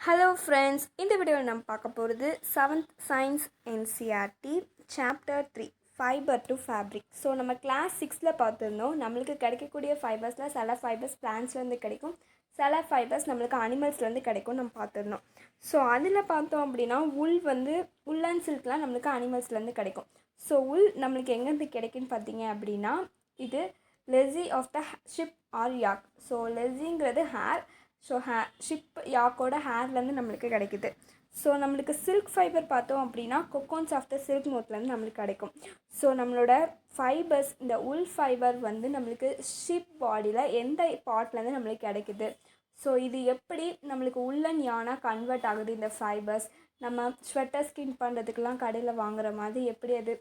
Hello friends, இந்த வீடியோவில் நம்ம பார்க்க போகிறது 7th science NCERT chapter 3 fibre to fabric. So நம்ம கிளாஸ் 6ல் பார்த்துருந்தோம். நம்மளுக்கு கிடைக்கக்கூடிய ஃபைபர்ஸில் சில ஃபைபர்ஸ் பிளான்ஸ்லேருந்து கிடைக்கும், சில ஃபைபர்ஸ் நம்மளுக்கு அனிமல்ஸ்லேருந்து கிடைக்கும் நம்ம பார்த்துருந்தோம். ஸோ அதில் பார்த்தோம் அப்படின்னா உள்ளன் சில்க்லாம் நம்மளுக்கு அனிமல்ஸ்லேருந்து கிடைக்கும். ஸோ நம்மளுக்கு எங்கேருந்து கிடைக்குன்னு பார்த்தீங்க அப்படின்னா இது லெஸி of the sheep or yak. So லெஸிங்கிறது ஹேர், ஸோ ஷிப் யாக்கோட ஹேர்லேருந்து நம்மளுக்கு கிடைக்குது. ஸோ நம்மளுக்கு சில்க் ஃபைபர் பார்த்தோம் அப்படின்னா கொக்கோன்ஸ் ஆஃப் த சில்க் நோட்லேருந்து நம்மளுக்கு கிடைக்கும். ஸோ நம்மளோட ஃபைபர்ஸ், இந்த ஃபைபர் நம்மளுக்கு ஷிப் பாடியில் எந்த பார்ட்லேருந்து நம்மளுக்கு கிடைக்குது, ஸோ இது எப்படி நம்மளுக்கு உள்ளன் யானாக கன்வெர்ட் ஆகுது, இந்த ஃபைபர்ஸ் நம்ம ஸ்வெட்டர் ஸ்கின் பண்ணுறதுக்கெலாம் கடையில் வாங்குற மாதிரி எப்படி அது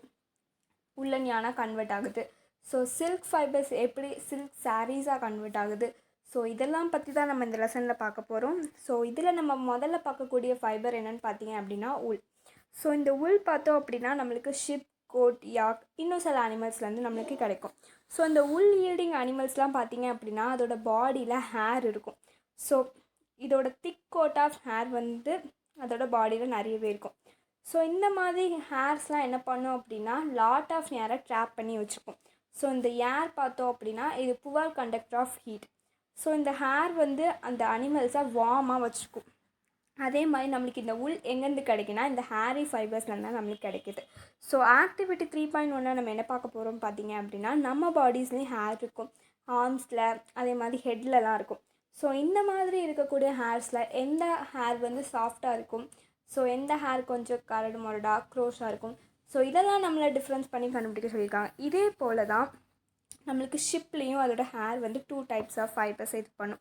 உள்ளன் யானாக கன்வெர்ட் ஆகுது, ஸோ சில்க் ஃபைபர்ஸ் எப்படி சில்க் சாரீஸாக கன்வெர்ட் ஆகுது, ஸோ இதெல்லாம் பற்றி தான் நம்ம இந்த லெசனில் பார்க்க போகிறோம். ஸோ இதில் நம்ம முதல்ல பார்க்கக்கூடிய ஃபைபர் என்னென்னு பார்த்தீங்க அப்படின்னா ஸோ இந்த பார்த்தோம் அப்படின்னா நம்மளுக்கு ஷிப், கோட், யாக், இன்னும் சில அனிமல்ஸ்லேருந்து நம்மளுக்கு கிடைக்கும். ஸோ இந்த ஈல்டிங் அனிமல்ஸ்லாம் பார்த்தீங்க அப்படின்னா அதோட பாடியில் ஹேர் இருக்கும். ஸோ இதோட திக் கோட் ஆஃப் ஹேர் அதோட பாடியில் நிறையவே இருக்கும். ஸோ இந்த மாதிரி ஹேர்ஸ்லாம் என்ன பண்ணும் அப்படின்னா லாட் ஆஃப் ஏரை ட்ராப் பண்ணி வச்சுக்கும். ஸோ இந்த ஏர் பார்த்தோம் அப்படின்னா இது poor conductor of heat. So இந்த ஹேர் அந்த அனிமல்ஸை வார்மாக வச்சுக்கும். அதே மாதிரி நம்மளுக்கு இந்த எங்கேருந்து கிடைக்குன்னா இந்த ஹேரி ஃபைபர்ஸ்லேருந்து தான் நம்மளுக்கு கிடைக்கிது. ஸோ ஆக்டிவிட்டி 3.1 நம்ம என்ன பார்க்க போகிறோம் பார்த்தீங்க அப்படின்னா நம்ம பாடிஸ்லேயும் ஹேர் இருக்கும், ஆர்ம்ஸில், அதே மாதிரி ஹெட்லலாம் இருக்கும். ஸோ இந்த மாதிரி இருக்கக்கூடிய ஹேர்ஸில் எந்த ஹேர் சாஃப்டாக இருக்கும், ஸோ எந்த ஹேர் கொஞ்சம் கரடு முரடாக க்ரோஷாக இருக்கும், ஸோ இதெல்லாம் நம்மளை டிஃப்ரென்ஸ் பண்ணி கண்டுபிடிக்க சொல்லியிருக்காங்க. இதே போல் தான் நம்மளுக்கு ஷிப்லேயும் அதோட ஹேர் 2 டைப்ஸ் ஆஃப் ஃபைபர்ஸ் இது பண்ணும்.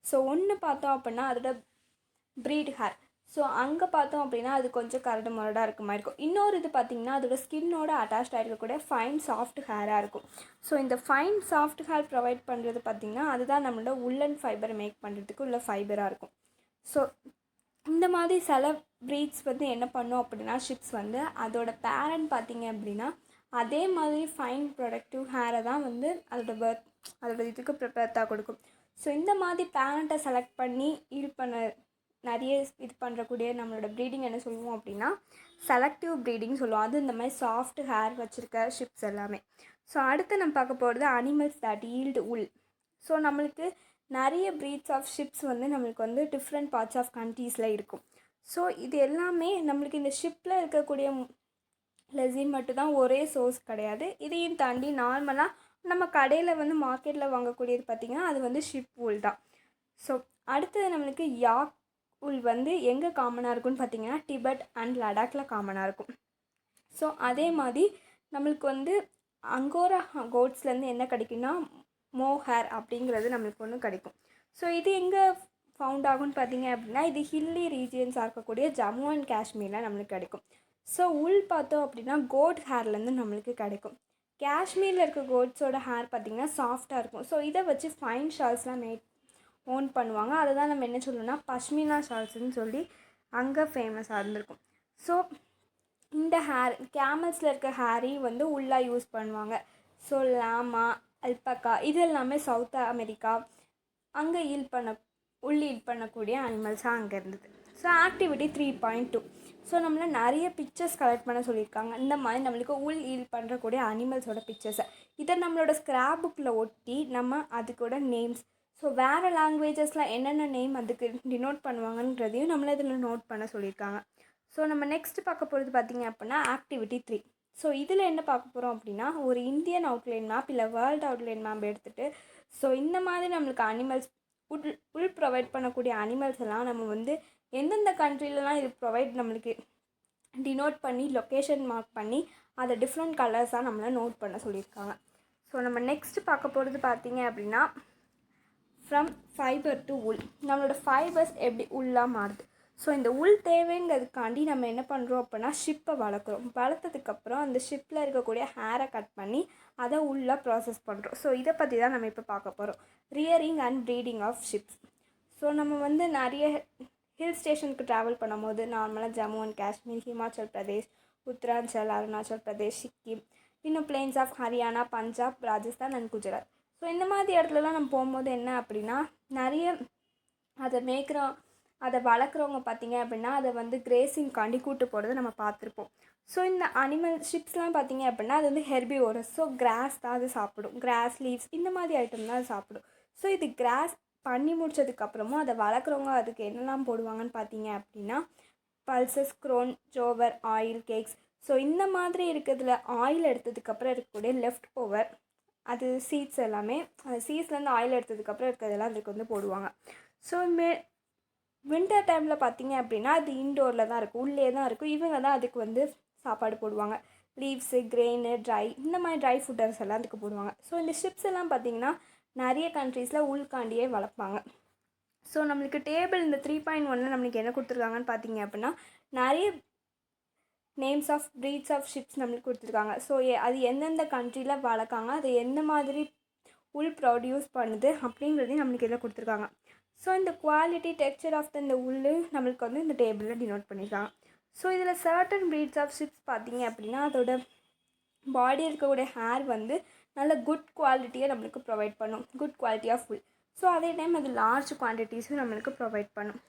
ஸோ ஒன்று பார்த்தோம் அப்படின்னா அதோட ப்ரீட் ஹேர். ஸோ அங்கே பார்த்தோம் அப்படின்னா அது கொஞ்சம் கரடு முரடாக இருக்க மாதிரி இருக்கும். இன்னொரு இது பார்த்திங்கன்னா அதோட ஸ்கின்னோட அட்டாச்சாக இருக்கக்கூடிய ஃபைன் சாஃப்ட் ஹேராக இருக்கும். ஸோ இந்த ஃபைன் சாஃப்ட் ஹேர் ப்ரொவைட் பண்ணுறது பார்த்திங்கன்னா அதுதான் நம்மளோட உள்ளன் ஃபைபரை மேக் பண்ணுறதுக்கு உள்ள ஃபைபராக இருக்கும். ஸோ இந்த மாதிரி சில ப்ரீட்ஸ் என்ன பண்ணும் அப்படின்னா ஷிப்ஸ் அதோட பேரண்ட் பார்த்திங்க அப்படின்னா அதே மாதிரி ஃபைன் ப்ரொடக்டிவ் ஹேரை தான் அதோட இதுக்கு ப்ரிப்பேர்ட்டாக கொடுக்கும். ஸோ இந்த மாதிரி பேரண்ட்டை செலக்ட் பண்ணி நிறைய இது பண்ணுறக்கூடிய நம்மளோட ப்ரீடிங் என்ன சொல்லுவோம் அப்படின்னா செலக்டிவ் ப்ரீடிங் சொல்லுவோம். அது இந்த மாதிரி சாஃப்ட் ஹேர் வச்சுருக்க ஷிப்ஸ் எல்லாமே. ஸோ அடுத்து நம்ம பார்க்க போகிறது அனிமல்ஸ் தட் ஈல்டு ஸோ நம்மளுக்கு நிறைய ப்ரீட்ஸ் ஆஃப் ஷிப்ஸ் நம்மளுக்கு டிஃப்ரெண்ட் பார்ட்ஸ் ஆஃப் கண்ட்ரீஸில் இருக்கும். ஸோ இது எல்லாமே நம்மளுக்கு இந்த ஷிப்பில் இருக்கக்கூடிய லெஸின் மட்டும் தான் ஒரே சோர்ஸ் கிடையாது. இதையும் தாண்டி நார்மலாக நம்ம கடையில் மார்க்கெட்டில் வாங்கக்கூடியது பார்த்திங்கன்னா அது ஷிப் தான். ஸோ அடுத்தது நம்மளுக்கு யாக் எங்கே காமனாக இருக்குன்னு பார்த்திங்கன்னா டிபெட் அண்ட் லடாக்கில் காமனாக இருக்கும். ஸோ அதே மாதிரி நம்மளுக்கு அங்கோரா கோட்ஸ்லேருந்து என்ன கிடைக்குன்னா மோஹேர் அப்படிங்கிறது நம்மளுக்கு கிடைக்கும். ஸோ இது எங்கே ஃபவுண்ட் ஆகும்னு பார்த்திங்க அப்படின்னா இது ஹில்லி ரீஜியன்ஸாக இருக்கக்கூடிய ஜம்மு அண்ட் காஷ்மீரில் நம்மளுக்கு கிடைக்கும். ஸோ பார்த்தோம் அப்படின்னா கோட் ஹேர்லேருந்து நம்மளுக்கு கிடைக்கும். காஷ்மீரில் இருக்க கோட்ஸோட ஹேர் பார்த்திங்கன்னா சாஃப்டாக இருக்கும். ஸோ இதை வச்சு ஃபைன் ஷால்ஸ்லாம் ஓன் பண்ணுவாங்க. அதை தான் நம்ம என்ன சொல்லணும்னா பஷ்மினா ஷால்ஸ்ன்னு சொல்லி அங்கே ஃபேமஸாக இருந்திருக்கும். ஸோ இந்த ஹேர் கேமல்ஸில் இருக்க ஹேரையும் உள்ளாக யூஸ் பண்ணுவாங்க. ஸோ லாமா, அல்பக்கா இது எல்லாமே சவுத் அமெரிக்கா அங்கே ஈல்ட் பண்ணக்கூடிய அனிமல்ஸாக அங்கே இருந்தது. ஸோ ஆக்டிவிட்டி 3.2 ஸோ நம்மளை நிறைய பிக்சர்ஸ் கலெக்ட் பண்ண சொல்லியிருக்காங்க. இந்த மாதிரி நம்மளுக்கு ஈல்ட் பண்ணுறக்கூடிய அனிமல்ஸோட பிக்சர்ஸை இதை நம்மளோட ஸ்க்ராப் புக்கில் ஒட்டி நம்ம அதுக்கூட நேம்ஸ், ஸோ வேறு லாங்குவேஜஸில் என்னென்ன நேம் அதுக்கு டினோட் பண்ணுவாங்கன்றதையும் நம்மளை இதில் நோட் பண்ண சொல்லியிருக்காங்க. ஸோ நம்ம நெக்ஸ்ட்டு பார்க்க போகிறது பார்த்திங்க அப்படின்னா ஆக்டிவிட்டி 3. ஸோ இதில் என்ன பார்க்க போகிறோம் அப்படின்னா ஒரு இந்தியன் அவுட்லைன் மேப் இல்லை வேர்ல்டு அவுட்லைன் மேப் எடுத்துகிட்டு ஸோ இந்த மாதிரி நம்மளுக்கு அனிமல்ஸ் ப்ரொவைட் பண்ணக்கூடிய அனிமல்ஸ் எல்லாம் நம்ம எந்தெந்த கண்ட்ரிலலாம் இது நம்மளுக்கு டினோட் பண்ணி லொக்கேஷன் மார்க் பண்ணி அதை டிஃப்ரெண்ட் கலர்ஸாக நம்மளை நோட் பண்ண சொல்லியிருக்காங்க. ஸோ நம்ம நெக்ஸ்ட்டு பார்க்க போகிறது பார்த்திங்க அப்படின்னா ஃப்ரம் ஃபைபர் டு நம்மளோட ஃபைபர்ஸ் எப்படி உள்ளாக மாறுது. ஸோ இந்த தேவைங்கிறதுக்காண்டி நம்ம என்ன பண்ணுறோம் அப்படின்னா ஷிப்பை வளர்த்ததுக்கப்புறம் அந்த ஷிப்பில் இருக்கக்கூடிய ஹேரை கட் பண்ணி அதை உள்ளே ப்ராசஸ் பண்ணுறோம். ஸோ இதை பற்றி தான் நம்ம இப்போ பார்க்க போகிறோம், rearing and breeding of sheeps. So நம்ம நிறைய ஹில் ஸ்டேஷனுக்கு ட்ராவல் பண்ணும்போது நார்மலாக ஜம்மு அண்ட் காஷ்மீர், ஹிமாச்சல் பிரதேஷ், உத்தராஞ்சல், அருணாச்சல் பிரதேஷ், சிக்கிம், இன்னும் plains of Haryana, Punjab, Rajasthan and Gujarat. So இந்த மாதிரி இடத்துலலாம் நம்ம போகும்போது என்ன அப்படின்னா நிறைய அதை மேய்க்கிற அதை வளர்க்குறவங்க பார்த்திங்க அப்படின்னா அதை வந்து கிரேசிங்காண்டி கூட்டு போகிறத நம்ம பார்த்துருப்போம். ஸோ இந்த அனிமல் ஷிப்ஸ்லாம் பார்த்திங்க அப்படின்னா அது வந்து ஹெர்பிவோரஸ். ஸோ கிராஸ் தான் அது சாப்பிடும், கிராஸ் லீவ்ஸ் இந்த மாதிரி ஐட்டம் தான் அது சாப்பிடும். ஸோ இது கிராஸ் பண்ணி முடிச்சதுக்கப்புறமும் அதை வளர்க்குறவங்க அதுக்கு என்னெல்லாம் போடுவாங்கன்னு பார்த்தீங்க அப்படின்னா pulses, grown, jowar, oil, cakes. So இந்த மாதிரி இருக்கிறதுல ஆயில் எடுத்ததுக்கப்புறம் இருக்கக்கூடிய லெஃப்ட் ஓவர் அது சீட்ஸ் எல்லாமே அந்த சீட்ஸ்லேருந்து ஆயில் எடுத்ததுக்கப்புறம் இருக்கிறதெல்லாம் அதுக்கு வந்து போடுவாங்க. ஸோ வின்டர் டைமில் பார்த்திங்க அப்படின்னா அது இன்டோரில் தான் இருக்கும், உள்ளே தான் இருக்கும். இவங்க தான் அதுக்கு வந்து சாப்பாடு போடுவாங்க. லீவ்ஸு, கிரெயின், ட்ரை இந்த மாதிரி ட்ரை ஃபுட்டர்ஸ் எல்லாம் அதுக்கு போடுவாங்க. ஸோ இந்த ஷிப்ஸ் எல்லாம் பார்த்திங்கன்னா நிறைய கண்ட்ரீஸில் உள்காண்டியே வளர்ப்பாங்க. ஸோ நம்மளுக்கு டேபிள் இந்த 3.1 நம்மளுக்கு என்ன கொடுத்துருக்காங்கன்னு பார்த்தீங்க அப்படின்னா நிறைய names of breeds of sheeps நம்மளுக்கு கொடுத்துருக்காங்க. ஸோ அது எந்தெந்த கண்ட்ரியில் வளர்க்காங்க, அது எந்த மாதிரி உள் ப்ரொடியூஸ் பண்ணுது அப்படிங்கிறதையும் நம்மளுக்கு இதில் கொடுத்துருக்காங்க. ஸோ இந்த குவாலிட்டி டெக்ஸ்சர் ஆஃப் இந்த உள் நம்மளுக்கு வந்து இந்த டேபிளில் டினோட் பண்ணியிருக்காங்க. ஸோ இதில் சர்டன் ப்ரீட்ஸ் ஆஃப் ஷிப்ஸ் பார்த்தீங்க அப்படின்னா அதோட பாடி இருக்கக்கூடிய ஹேர் வந்து நல்ல குட் குவாலிட்டியை நம்மளுக்கு ப்ரொவைட் பண்ணும், குட் குவாலிட்டி ஆஃப் உள். ஸோ அதே டைம் அது லார்ஜ் குவான்டிட்டிஸும் நம்மளுக்கு ப்ரொவைட் பண்ணும்.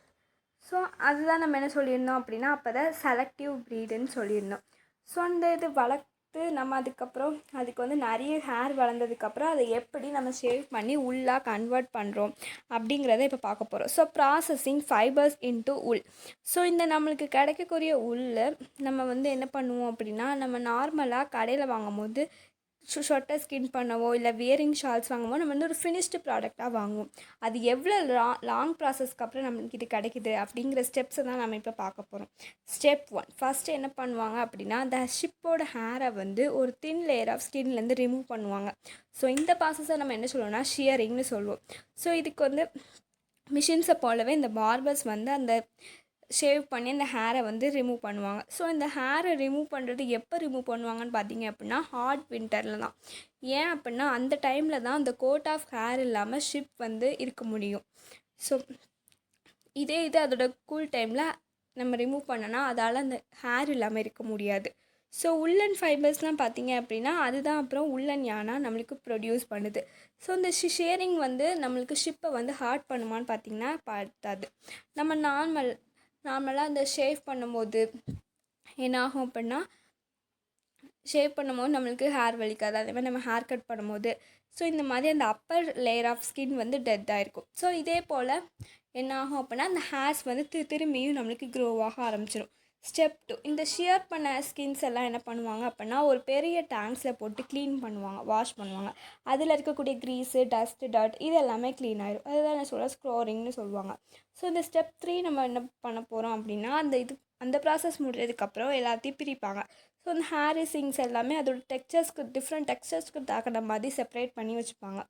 ஸோ அதுதான் நம்ம என்ன சொல்லியிருந்தோம் அப்படின்னா அப்போ தான் செலக்டிவ் ப்ரீடுன்னு சொல்லியிருந்தோம். ஸோ அந்த இது வளர்த்து நம்ம அதுக்கப்புறம் அதுக்கு வந்து நிறைய ஹேர் வளர்ந்ததுக்கப்புறம் அதை எப்படி நம்ம ஷேவ் பண்ணி உள்ளாக கன்வெர்ட் பண்ணுறோம் அப்படிங்கிறத இப்போ பார்க்க போகிறோம். ஸோ ப்ராசஸிங் ஃபைபர்ஸ் இன்ட்டு உள். ஸோ இந்த நம்மளுக்கு கிடைக்கக்கூடிய உள்ள நம்ம வந்து என்ன பண்ணுவோம் அப்படின்னா நம்ம நார்மலாக கடையில் வாங்கும் போது ஷொட்டை ஸ்கின் பண்ணவோ இல்லை வியரிங் ஷால்ஸ் வாங்குவோம், நம்ம வந்து ஒரு ஃபினிஷ்டு ப்ராடக்டாக வாங்குவோம். அது எவ்வளோ லாங் ப்ராசஸ்க்கு அப்புறம் நம்மளுக்கு இது கிடைக்குது அப்படிங்கிற ஸ்டெப்ஸை தான் நம்ம இப்போ பார்க்க போகிறோம். ஸ்டெப் 1 ஃபஸ்ட்டு என்ன பண்ணுவாங்க அப்படின்னா அந்த ஷிப்போட ஹேரை வந்து ஒரு தின் லேயர் ஆஃப் ஸ்கின்லேருந்து ரிமூவ் பண்ணுவாங்க. ஸோ இந்த ப்ராசஸை நம்ம என்ன சொல்லுவோம்னா ஷியரிங்னு சொல்லுவோம். ஸோ இதுக்கு வந்து மிஷின்ஸை போலவே இந்த பார்பர்ஸ் வந்து அந்த ஷேவ் பண்ணி அந்த ஹேரை வந்து ரிமூவ் பண்ணுவாங்க. ஸோ இந்த ஹேரை ரிமூவ் பண்ணுறது எப்போ ரிமூவ் பண்ணுவாங்கன்னு பார்த்தீங்க அப்படின்னா ஹாட் வின்டரில் தான். ஏன் அப்படின்னா அந்த டைமில் தான் அந்த கோட் ஆஃப் ஹேர் இல்லாமல் ஷிப் வந்து இருக்க முடியும். ஸோ இதே இது அதோட கூல் டைமில் நம்ம ரிமூவ் பண்ணோன்னா அதால் அந்த ஹேர் இல்லாமல் இருக்க முடியாது. ஸோ உள்ளன் ஃபைபர்ஸ்லாம் பார்த்தீங்க அப்படின்னா அதுதான் அப்புறம் உள்ளன் யானா நம்மளுக்கு ப்ரொடியூஸ் பண்ணுது. ஸோ இந்த ஷேரிங் வந்து நம்மளுக்கு ஷிப்பை வந்து ஹார்ட் பண்ணுமான்னு பார்த்தீங்கன்னா பார்த்தாது. நம்ம நார்மலாக அந்த ஷேவ் பண்ணும்போது என்னாகும் அப்படின்னா ஷேவ் பண்ணும்போது நம்மளுக்கு ஹேர் வலிக்காது. அதே மாதிரி நம்ம ஹேர் கட் பண்ணும்போது ஸோ இந்த மாதிரி அந்த அப்பர் லேயர் ஆஃப் ஸ்கின் வந்து டெத் ஆகிருக்கும். ஸோ இதே போல் என்னாகும் அப்படின்னா அந்த ஹேர்ஸ் வந்து திரும்பியும் நம்மளுக்கு க்ரோவாக ஆரம்பிச்சிடும். ஸ்டெப் 2 இந்த ஷியர் பண்ண ஸ்கின்ஸ் எல்லாம் என்ன பண்ணுவாங்க அப்படின்னா ஒரு பெரிய டேங்க்ஸில் போட்டு க்ளீன் பண்ணுவாங்க, வாஷ் பண்ணுவாங்க. அதில் இருக்கக்கூடிய க்ரீஸு, டஸ்ட்டு, டர்ட் இது எல்லாமே க்ளீன் ஆயிடும். அதுதான் என்ன சொல்ல ஸ்க்ரோரிங்னு சொல்லுவாங்க. ஸோ இந்த ஸ்டெப் 3 நம்ம என்ன பண்ண போகிறோம் அப்படின்னா அந்த ப்ராசஸ் முடிஞ்சதுக்கப்புறம் எல்லாத்தையும் பிரிப்பாங்க. ஸோ அந்த ஹேரிசிங்ஸ் எல்லாமே அதோட டிஃப்ரெண்ட் டெக்ஸ்சர்ஸ்க்கு தகுந்த மாதிரி செப்பரேட் பண்ணி வச்சுப்பாங்க.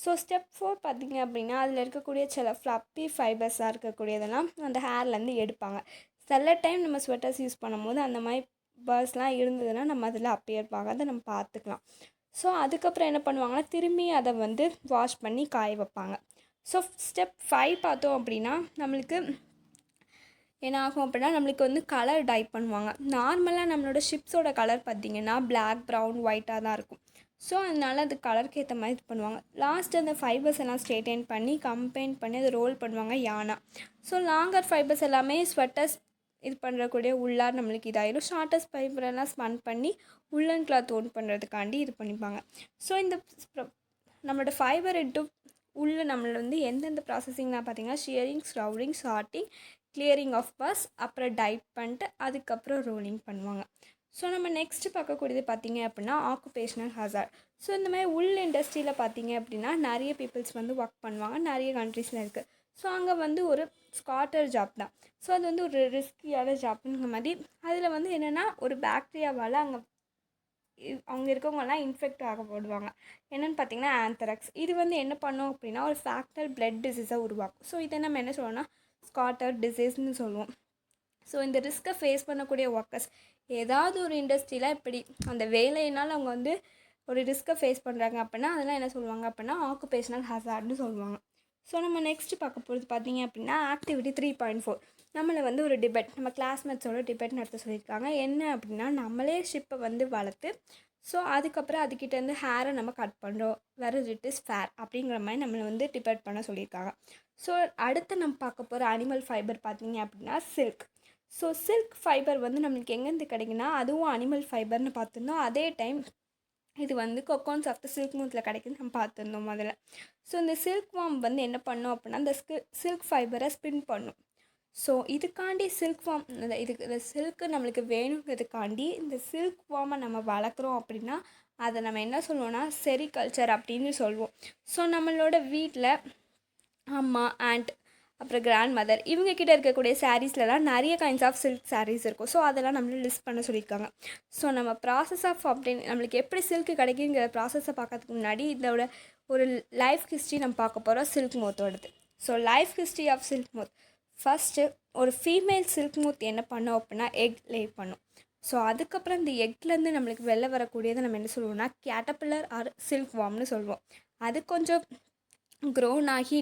ஸோ ஸ்டெப் 4 பார்த்திங்க அப்படின்னா அதில் இருக்கக்கூடிய சில ஃப்ளப்பி ஃபைபர்ஸாக இருக்கக்கூடியதெல்லாம் அந்த ஹேர்லேருந்து எடுப்பாங்க. சில டைம் நம்ம ஸ்வெட்டர்ஸ் யூஸ் பண்ணும்போது அந்த மாதிரி பர்ஸ்லாம் இருந்ததுன்னா நம்ம அதில் அப்பியர்ப்பாங்க, அதை நம்ம பார்த்துக்கலாம். ஸோ அதுக்கப்புறம் என்ன பண்ணுவாங்கன்னா திரும்பி அதை வந்து வாஷ் பண்ணி காய வைப்பாங்க. ஸோ ஸ்டெப் 5 பார்த்தோம் அப்படின்னா நம்மளுக்கு என்ன ஆகும் அப்படின்னா நம்மளுக்கு வந்து கலர் டை பண்ணுவாங்க. நார்மலாக நம்மளோட ஷிப்ஸோட கலர் பார்த்திங்கன்னா பிளாக், ப்ரௌன், ஒயிட்டாக தான் இருக்கும். ஸோ அதனால் அது கலருக்கு ஏற்ற மாதிரி இது பண்ணுவாங்க. லாஸ்ட் அந்த ஃபைபர்ஸ் எல்லாம் ஸ்ட்ரெயிட்டன் பண்ணி கம்பைன் பண்ணி அதை ரோல் பண்ணுவாங்க யானா. ஸோ லாங்கர் ஃபைபர்ஸ் எல்லாமே ஸ்வெட்டர்ஸ் இது பண்ணுறக்கூடிய உள்ளார் நம்மளுக்கு இதாகிடும். ஷார்ட்டஸ்ட் ஃபைபரெல்லாம் ஸ்பன் பண்ணி உள்ளன் கிளாத் ஓன் பண்ணுறதுக்காண்டி இது பண்ணிப்பாங்க. ஸோ இந்த நம்மளோட ஃபைபர் இன்ட்டு நம்மளை வந்து எந்தெந்த ப்ராசஸிங்லாம் பார்த்திங்கன்னா shearing, scouring, sorting, clearing of burrs, அப்புறம் டைப் பண்ணிட்டு அதுக்கப்புறம் ரோலிங் பண்ணுவாங்க. ஸோ நம்ம நெக்ஸ்ட்டு பார்க்கக்கூடியது பார்த்திங்க அப்படின்னா ஆக்குபேஷ்னல் ஹசார்ட். ஸோ இந்த மாதிரி இண்டஸ்ட்ரியில் பார்த்திங்க அப்படின்னா நிறைய பீப்புள்ஸ் வந்து ஒர்க் பண்ணுவாங்க, நிறைய கண்ட்ரீஸில் இருக்குது. ஸோ அங்கே வந்து ஒரு ஸ்காட்டர் ஜாப் தான். ஸோ அது வந்து ஒரு ரிஸ்கியான ஜாப்புங்கிற மாதிரி அதில் வந்து என்னென்னா ஒரு பாக்டீரியாவால் அவங்க இருக்கவங்கலாம் இன்ஃபெக்ட் ஆகப்படுவாங்க. என்னென்னு பார்த்திங்கன்னா ஆந்த்ராக்ஸ். இது வந்து என்ன பண்ணும் அப்படின்னா ஒரு ஃபேக்டல் பிளட் டிசீஸை உருவாக்கும். ஸோ இதை நம்ம என்ன சொல்லணும்னா ஸ்காட்டர் டிசீஸ்னு சொல்லுவோம். ஸோ இந்த ரிஸ்க்கை ஃபேஸ் பண்ணக்கூடிய ஒர்க்கர்ஸ் ஏதாவது ஒரு இண்டஸ்ட்ரியில் இப்படி அந்த வேலையினால் அவங்க வந்து ஒரு ரிஸ்க்கை ஃபேஸ் பண்ணுறாங்க அப்படின்னா அதெல்லாம் என்ன சொல்லுவாங்க அப்படின்னா ஆக்குபேஷனல் ஹசார்ட்னு சொல்லுவாங்க. ஸோ நம்ம நெக்ஸ்ட்டு பார்க்க போகிறது பார்த்திங்க அப்படின்னா ஆக்டிவிட்டி 3.4 நம்மளை வந்து ஒரு டிபேட் நம்ம கிளாஸ்மேட்ஸோட டிபேட் நடத்த சொல்லியிருக்காங்க. என்ன அப்படின்னா நம்மளே ஷிப்பை வந்து வளர்த்து ஸோ அதுக்கப்புறம் அதுக்கிட்டேருந்து ஹேரை நம்ம கட் பண்ணுறோம், வேறு இட் இஸ் ஃபேர் அப்படிங்கிற மாதிரி நம்மளை வந்து டிபேட் பண்ண சொல்லியிருக்காங்க. ஸோ அடுத்து நம்ம பார்க்க போகிற அனிமல் ஃபைபர் பார்த்தீங்க அப்படின்னா சில்க். ஸோ சில்க் ஃபைபர் வந்து நம்மளுக்கு எங்கேருந்து கிடைக்குன்னா அதுவும் அனிமல் ஃபைபர்னு பார்த்துருந்தோம். அதே டைம் இது வந்து கொக்கோன்ஸ் ஆஃப் த சில்க் மூத்தில் கிடைக்குதுன்னு நம்ம பார்த்துருந்தோம் முதல்ல. ஸோ இந்த சில்க் வார்ம் வந்து என்ன பண்ணும் அப்படின்னா இந்த சில்க் ஃபைபரை ஸ்பின் பண்ணும். ஸோ இதுக்காண்டி சில்க் வார்ம் இந்த சில்க்கு நம்மளுக்கு வேணுங்கிறதுக்காண்டி இந்த சில்க் வார்மை நம்ம வளர்க்குறோம் அப்படின்னா அதை நம்ம என்ன சொல்லுவோம்னா செரிகல்ச்சர் அப்படின்னு சொல்லுவோம். ஸோ நம்மளோட வீட்டில் அம்மா, ஆண்ட், அப்புறம் கிராண்ட் மதர் இவங்கக்கிட்ட இருக்கக்கூடிய சாரீஸ்லலாம் நிறைய கைண்ட்ஸ் ஆஃப் சில்க் சாரீஸ் இருக்கும். ஸோ அதெல்லாம் நம்மள லிஸ்ட் பண்ண சொல்லியிருக்காங்க. ஸோ நம்ம ப்ராசஸ் ஆஃப் அப்படின்னு நம்மளுக்கு எப்படி சில்க்கு கிடைக்குங்கிற ப்ராசஸை பார்க்கறதுக்கு முன்னாடி இதோட ஒரு லைஃப் ஹிஸ்ட்ரி நம்ம பார்க்க போகிறோம் சில்க் மோத்தோடது. So life history of silk moth. First ஒரு ஃபீமேல் சில்க் மூத் என்ன பண்ணோம் அப்படின்னா எக் லே பண்ணும். ஸோ அதுக்கப்புறம் இந்த எக்லேருந்து நம்மளுக்கு வெளில வரக்கூடியதை நம்ம என்ன சொல்லுவோம்னா கேட்டர்பில்லர் ஆர் சில்க் வார்ம்னு சொல்லுவோம். அது கொஞ்சம் க்ரோன் ஆகி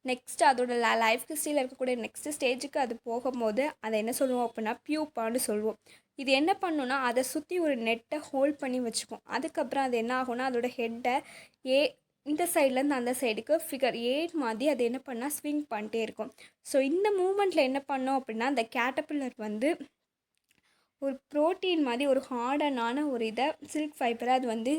நெக்ஸ்ட் அதோட லைஃப் ஹிஸ்ட்ரியில் இருக்கக்கூடிய நெக்ஸ்ட் ஸ்டேஜுக்கு அது போகும்போது அதை என்ன சொல்லுவோம் அப்படின்னா பியூப்பான்னு சொல்லுவோம். இது என்ன பண்ணுன்னா அதை சுற்றி ஒரு நெட்டை ஹோல்ட் பண்ணி வச்சுக்கும். அதுக்கப்புறம் அது என்ன ஆகும்னா அதோட ஹெட்டை இந்த சைட்லேருந்து அந்த சைடுக்கு ஃபிகர் 8 மாதிரி அது என்ன பண்ணால் ஸ்விங் பண்ணிட்டே இருக்கும். ஸோ இந்த மூமெண்ட்டில் என்ன பண்ணோம் அப்படின்னா அந்த கேட்டர்பில்லர் வந்து ஒரு ப்ரோட்டீன் மாதிரி ஒரு ஹார்டனான ஒரு இதை சில்க் ஃபைபரை அது வந்து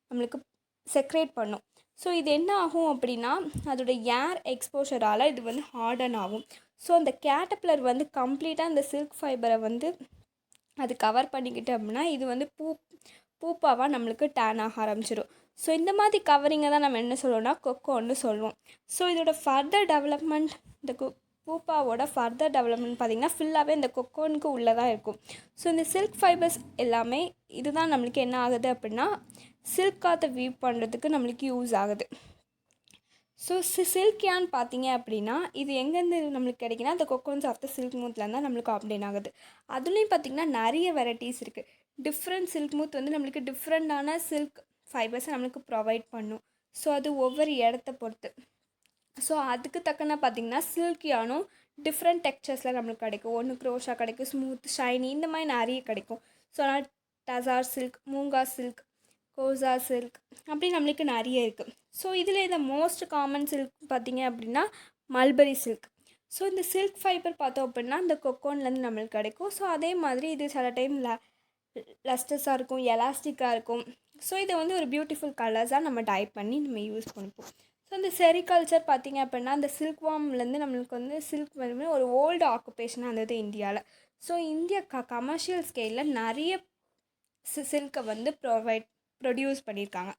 நம்மளுக்கு செக்ரேட் பண்ணும். ஸோ இது என்ன ஆகும் அப்படின்னா அதோட ஏர் எக்ஸ்போஷரால் இது வந்து ஹார்டன் ஆகும். ஸோ அந்த கேட்டர்பில்லர் வந்து கம்ப்ளீட்டாக அந்த சில்க் ஃபைபரை வந்து அது கவர் பண்ணிக்கிட்டு அப்படின்னா இது வந்து பூப்பாவாக நம்மளுக்கு டேன் ஆக ஆரம்பிச்சிடும். ஸோ இந்த மாதிரி கவரிங்கை தான் நம்ம என்ன சொல்லுவோம்னா கொக்கோன்னு சொல்லுவோம். ஸோ இதோட ஃபர்தர் டெவலப்மெண்ட் இந்த பூப்பாவோட ஃபர்தர் டெவலப்மெண்ட் பார்த்திங்கன்னா ஃபுல்லாகவே இந்த கொக்கோனுக்கு உள்ளே தான் இருக்கும். ஸோ இந்த சில்க் ஃபைபர்ஸ் எல்லாமே இதுதான் நம்மளுக்கு என்ன ஆகுது அப்படின்னா சில்க் காற்றை வீவ் பண்ணுறதுக்கு நம்மளுக்கு யூஸ் ஆகுது. ஸோ சில்கியான்னு பார்த்தீங்க அப்படின்னா இது எங்கேருந்து நம்மளுக்கு கிடைக்குன்னா அந்த கொக்கோன்ஸ் ஆஃப் த சில்க் மூத்லேருந்து தான் நம்மளுக்கு ஆப்டேன் ஆகுது. அதுலேயும் பார்த்திங்கன்னா நிறைய வெரைட்டிஸ் இருக்குது. டிஃப்ரெண்ட் சில்க் மூத் வந்து நம்மளுக்கு டிஃப்ரெண்ட்டான சில்க் ஃபைபர்ஸை நம்மளுக்கு ப்ரொவைட் பண்ணும். ஸோ அது ஒவ்வொரு இடத்த பொறுத்து. ஸோ அதுக்கு தக்கன பார்த்திங்கன்னா சில்கியானும் டிஃப்ரெண்ட் டெக்ஸ்சர்ஸில் நம்மளுக்கு கிடைக்கும். ஒன்று க்ரோஷா கிடைக்கும், ஸ்மூத், ஷைனி, இந்த மாதிரி நிறைய கிடைக்கும். ஸோ அதனால் tussar silk, muga silk, kosa silk அப்படி நம்மளுக்கு நிறைய இருக்குது. ஸோ இதில் இந்த மோஸ்ட் காமன் சில்க் பார்த்திங்க அப்படின்னா மல்பரி சில்க். ஸோ இந்த சில்க் ஃபைபர் பார்த்தோம் அப்படின்னா இந்த கொக்கோன்லேருந்து நம்மளுக்கு கிடைக்கும். ஸோ அதே மாதிரி இது சில டைம் லஸ்டஸாக இருக்கும், எலாஸ்டிக்காக இருக்கும். ஸோ இதை வந்து ஒரு பியூட்டிஃபுல் கலர்ஸாக நம்ம டை பண்ணி நம்ம யூஸ் பண்ணிப்போம். ஸோ இந்த செரிகல்ச்சர் பார்த்திங்க அப்படின்னா இந்த சில்க் வார்ம்லேருந்து நம்மளுக்கு வந்து சில்க் வந்து ஒரு ஓல்டு ஆக்குபேஷனாக இருந்தது இந்தியாவில். ஸோ இந்தியா கமர்ஷியல் ஸ்கேலில் நிறைய சில்கை வந்து ப்ரொடியூஸ் பண்ணியிருக்காங்க.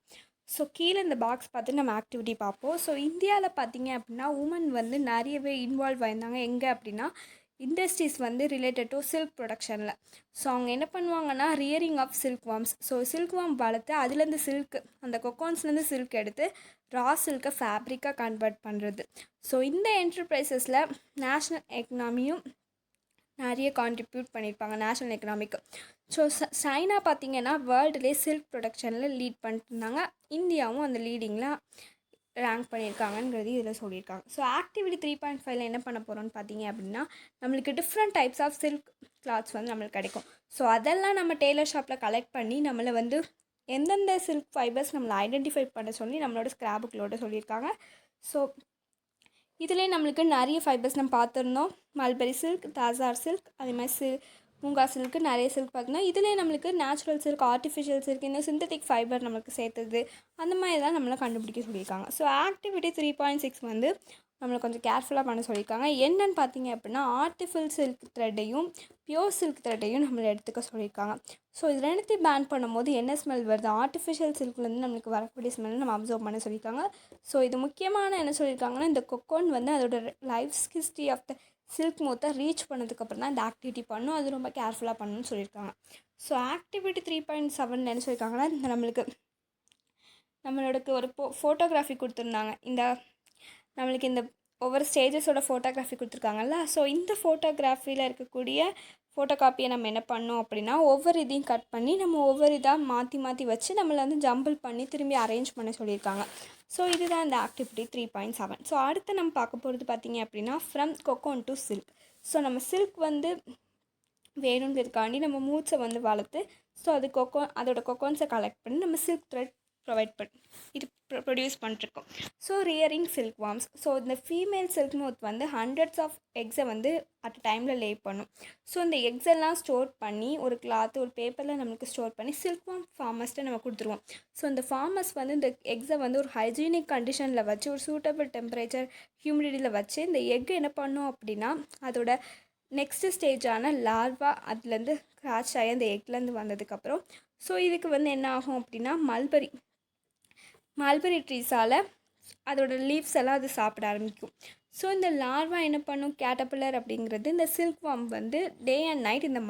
ஸோ கீழே இந்த பாக்ஸ் பார்த்து நம்ம ஆக்டிவிட்டி பார்ப்போம். ஸோ இந்தியாவில் பார்த்திங்க அப்படின்னா உமன் வந்து நிறையவே இன்வால்வ் ஆயிருந்தாங்க. எங்கே அப்படின்னா இண்டஸ்ட்ரீஸ் வந்து ரிலேட்டட் டு சில்க் ப்ரொடக்ஷனில். ஸோ அவங்க என்ன பண்ணுவாங்கன்னா rearing of silk worms. So silk worm வளர்த்து அதுலேருந்து சில்க் அந்த கொக்கோன்ஸ்லேருந்து சில்க் எடுத்து ரா சில்கை ஃபேப்ரிக்காக கன்வெர்ட் பண்ணுறது. ஸோ இந்த என்டர்பிரைசஸில் நேஷ்னல் எக்கனாமியும் நிறைய கான்ட்ரிபியூட் பண்ணியிருப்பாங்க நேஷ்னல் எக்கனாமிக்கு. ஸோ சைனா பார்த்திங்கன்னா வேர்ல்டுலேயே சில்க் ப்ரொடக்ஷனில் லீட் பண்ணிட்டு இருந்தாங்க. இந்தியாவும் அந்த லீடிங்கில் ரேங்க் பண்ணியிருக்காங்கங்கிறது இதில் சொல்லியிருக்காங்க. ஸோ ஆக்டிவிட்டி 3.5 என்ன பண்ண போகிறோன்னு பார்த்தீங்க அப்படின்னா நம்மளுக்கு different types of silk clothes வந்து நம்மளுக்கு கிடைக்கும். ஸோ அதெல்லாம் நம்ம டெய்லர் ஷாப்பில் கலெக்ட் பண்ணி நம்மளை வந்து எந்தெந்த சில்க் ஃபைபர்ஸ் நம்மளை ஐடென்டிஃபை பண்ண சொல்லி நம்மளோட ஸ்க்ராப் புக்லோட சொல்லியிருக்காங்க. ஸோ இதுலேயே நம்மளுக்கு நிறைய ஃபைபர்ஸ் நம்ம பார்த்துருந்தோம். மல்பரி சில்க், தாசார் சில்க், அதே மாதிரி மூங்கா சில்க்கு, நிறைய சில்க் பார்த்தோம்னா இதிலே நம்மளுக்கு நேச்சுரல் சில்க், ஆர்டிஃபிஷியல் சில்க், இன்னும் சிந்தட்டிக் ஃபைபர் நம்மளுக்கு சேர்த்தது அந்த மாதிரி தான் நம்மளை கண்டுபிடிக்க சொல்லியிருக்காங்க. ஸோ ஆக்டிவிட்டி 3.6 வந்து நம்மளை கொஞ்சம் கேர்ஃபுல்லாக பண்ண சொல்லியிருக்காங்க. என்னென்னு பார்த்தீங்க அப்படின்னா ஆர்டிஃபிஷியல் சில்க் த்ரெட்டையும் பியோர் சில்க் த்ரெட்டையும் நம்மளை எடுத்துக்க சொல்லியிருக்காங்க. ஸோ இது ரெண்டுத்தையும் பேன் பண்ணும்போது என்ன ஸ்மெல் வருது, ஆர்டிஃபிஷியல் சில்க்லேருந்து நம்மளுக்கு வரக்கூடிய ஸ்மெல் நம்ம அப்சர்வ் பண்ண சொல்லியிருக்காங்க. ஸோ இது முக்கியமான என்ன சொல்லியிருக்காங்கன்னா இந்த கொக்கோன் வந்து அதோட life history of the silk மூத்தை ரீச் பண்ணதுக்கப்புறம் தான் இந்த ஆக்டிவிட்டி பண்ணும். அது ரொம்ப கேர்ஃபுல்லாக பண்ணணும்னு சொல்லியிருக்காங்க. ஸோ ஆக்டிவிட்டி 3.7 என்ன சொல்லியிருக்காங்கன்னா இந்த நம்மளோட ஒரு ஃபோட்டோகிராஃபி கொடுத்துருந்தாங்க. நம்மளுக்கு இந்த ஒவ்வொரு ஸ்டேஜஸோட ஃபோட்டோகிராஃபி கொடுத்துருக்காங்கல்ல. ஸோ இந்த ஃபோட்டோகிராஃபியில் இருக்கக்கூடிய ஃபோட்டோ காப்பியை நம்ம என்ன பண்ணோம் அப்படின்னா ஒவ்வொரு இதையும் கட் பண்ணி நம்ம ஒவ்வொரு இதாக மாற்றி வச்சு நம்மளை வந்து ஜம்பிள் பண்ணி திரும்பி அரேஞ்ச் பண்ண சொல்லியிருக்காங்க. ஸோ இதுதான் இந்த ஆக்டிவிட்டி 3.7. ஸோ அடுத்து நம்ம பார்க்க போகிறது பார்த்திங்க அப்படின்னா ஃப்ரம் கொக்கோன் டு சில்க். ஸோ நம்ம சில்க் வந்து வேணுங்கிறதுக்காண்டி நம்ம மூச்சை வந்து வளர்த்து ஸோ அதோட கொக்கோன்ஸை கலெக்ட் பண்ணி நம்ம சில்க் த்ரெட் ப்ரொடியூஸ் பண்ணிருக்கோம். So rearing silk worms. So இந்த ஃபீமேல் சில்க் மோத் வந்து ஹண்ட்ரட்ஸ் ஆஃப் எக்ஸை வந்து அட் டைமில் லே பண்ணும். ஸோ இந்த எக்ஸ் எல்லாம் ஸ்டோர் பண்ணி ஒரு கிளாத்து ஒரு பேப்பரில் நம்மளுக்கு ஸ்டோர் பண்ணி சில்க் வார்ம் ஃபார்மர்ஸ்ட்டு நம்ம கொடுத்துருவோம். ஸோ இந்த ஃபார்மர்ஸ் வந்து இந்த எக்ஸை வந்து ஒரு ஹைஜீனிக் கண்டிஷனில் வச்சு ஒரு சூட்டபிள் டெம்பரேச்சர் ஹியூமிடிட்டியில் வச்சு இந்த எக் என்ன பண்ணும் அப்படின்னா அதோட நெக்ஸ்ட்டு ஸ்டேஜான லார்வா அதுலேருந்து கிராச் ஆகி அந்த எக்லேருந்து வந்ததுக்கப்புறம் ஸோ இதுக்கு வந்து என்ன ஆகும் அப்படின்னா மல்பெரி ட்ரீஸால் அதோட லீவ்ஸ் எல்லாம் அது சாப்பிட ஆரம்பிக்கும். ஸோ இந்த லார்வா என்ன பண்ணும் கேட்டர்பில்லர் அப்படிங்கிறது இந்த சில்க் வார்ம் வந்து டே அண்ட் நைட் இந்த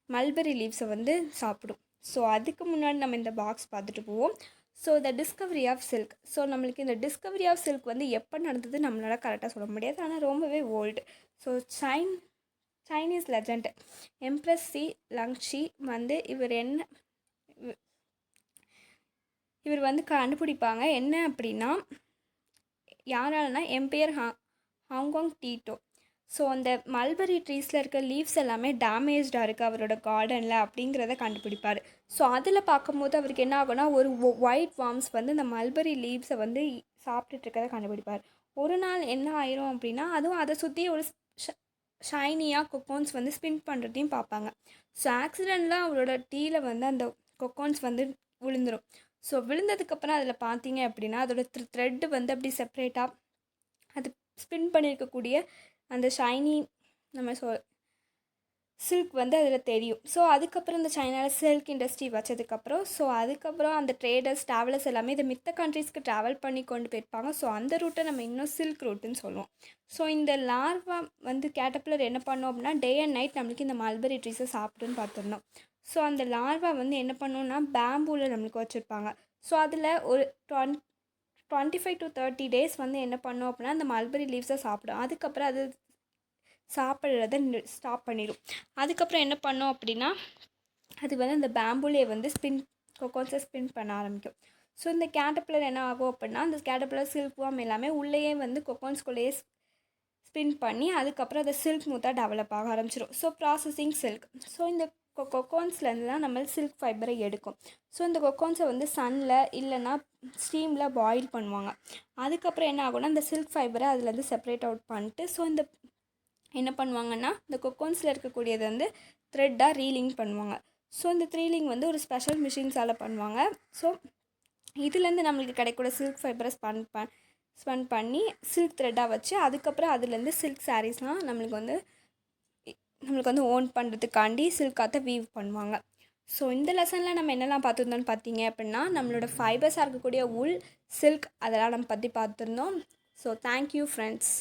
மல்பெரி லீவ்ஸை வந்து சாப்பிடும். ஸோ அதுக்கு முன்னாடி நம்ம இந்த பாக்ஸ் பார்த்துட்டு போவோம். So the discovery of silk. So நம்மளுக்கு இந்த டிஸ்கவரி ஆஃப் சில்க் வந்து எப்போ நடந்தது நம்மளால் கரெக்டாக சொல்ல முடியாது, ஆனால் ரொம்பவே old. So Chinese legend empress Xi Lingshi வந்து இவர் வந்து கண்டுபிடிப்பாங்க என்ன அப்படின்னா யாராலனா எம்பையர் ஹாங்காங் டீட்டோ. ஸோ அந்த மல்பெரி ட்ரீஸில் இருக்க லீவ்ஸ் எல்லாமே டேமேஜ்டாக இருக்குது அவரோட கார்டனில் அப்படிங்கிறத கண்டுபிடிப்பார். ஸோ அதில் பார்க்கும்போது அவருக்கு என்ன ஆகும்னா ஒரு ஒயிட் வார்ம்ஸ் வந்து இந்த மல்பெரி லீவ்ஸை வந்து சாப்பிட்டுட்டு இருக்கிறத கண்டுபிடிப்பார். ஒரு நாள் என்ன ஆயிரும் அப்படின்னா அதுவும் அதை சுற்றி ஒரு ஷைனியாக கொக்கோன்ஸ் வந்து ஸ்பின் பண்ணுறதையும் பார்ப்பாங்க. ஸோ ஆக்சிடெண்ட்டில் அவரோட டீயில் வந்து அந்த கொக்கோன்ஸ் வந்து விழுந்துடும். ஸோ விழுந்ததுக்கப்புறம் அதில் பார்த்தீங்க அப்படின்னா அதோட த்ரெட்டு வந்து அப்படி செப்ரேட்டாக அது ஸ்பின் பண்ணியிருக்கக்கூடிய அந்த ஷைனி சில்க் வந்து அதில் தெரியும். ஸோ அதுக்கப்புறம் இந்த சைனாவில் சில்க் இண்டஸ்ட்ரி வச்சதுக்கப்புறம் அதுக்கப்புறம் அந்த ட்ரேடர்ஸ் ட்ராவலர்ஸ் எல்லாமே இதை மித்த கண்ட்ரீஸ்க்கு ட்ராவல் பண்ணி கொண்டு போயிருப்பாங்க. ஸோ அந்த ரூட்டை நம்ம இன்னும் சில்க் ரூட்டுன்னு சொல்லுவோம். ஸோ இந்த லார்வா வந்து கேட்டர்பில்லர் என்ன பண்ணோம் அப்படின்னா டே அண்ட் நைட் நம்மளுக்கு இந்த மல்பெரி ட்ரீஸை சாப்பிடுன்னு பார்த்துருந்தோம். ஸோ அந்த லார்வா வந்து என்ன பண்ணோன்னா பேம்பூவில் நம்மளுக்கு வச்சுருப்பாங்க. ஸோ அதில் ஒரு 25 to 30 days வந்து என்ன பண்ணோம் அப்படின்னா அந்த மல்பெரி லீவ்ஸை சாப்பிடும். அதுக்கப்புறம் அது சாப்பிட்றத ஸ்டாப் பண்ணிடும். அதுக்கப்புறம் என்ன பண்ணோம் அப்படின்னா அது வந்து அந்த பேம்பூலே வந்து கொக்கோன்ஸை ஸ்பின் பண்ண ஆரம்பிக்கும். ஸோ இந்த கேட்டர்பில்லர் என்ன ஆகும் அப்படின்னா அந்த கேட்டர்பில்லர் சில்க் வார்ம் எல்லாமே உள்ளேயே வந்து கொக்கோன்ஸ்குள்ளேயே ஸ்பின் பண்ணி அதுக்கப்புறம் அதை சில்க் மூத்தாக டெவலப் ஆக ஆரம்பிச்சிடும். So processing silk. ஸோ இந்த கொக்கோன்ஸ்லேருந்து தான் நம்ம சில்க் ஃபைபரை எடுக்கும். ஸோ இந்த கொக்கோன்ஸை வந்து சன்னில் இல்லைன்னா ஸ்டீமில் பாயில் பண்ணுவாங்க. அதுக்கப்புறம் என்ன ஆகும்னா இந்த சில்க் ஃபைபரை அதுலேருந்து செப்பரேட் அவுட் பண்ணிட்டு ஸோ இந்த என்ன பண்ணுவாங்கன்னா இந்த கொக்கோன்ஸில் இருக்கக்கூடியது வந்து த்ரெட்டாக ரீலிங் பண்ணுவாங்க. ஸோ இந்த த்ரீலிங் வந்து ஒரு ஸ்பெஷல் மிஷின்ஸால் பண்ணுவாங்க. ஸோ இதுலேருந்து நம்மளுக்கு கிடைக்கூட சில்க் ஃபைபரை ஸ்பன் பண்ணி சில்க் த்ரெட்டாக வச்சு அதுக்கப்புறம் அதுலேருந்து சில்க் சாரீஸ்லாம் நம்மளுக்கு வந்து ஓன் பண்ணுறதுக்காண்டி சில்காத்தை வீவ் பண்ணுவாங்க. ஸோ இந்த லெசனில் நம்ம என்னெல்லாம் பார்த்துருந்தோம்னு பார்த்தீங்க அப்படின்னா நம்மளோட ஃபைபர்ஸாக இருக்கக்கூடிய உல் சில்க் அதெல்லாம் நம்ம பற்றி பார்த்துருந்தோம். So thank you friends.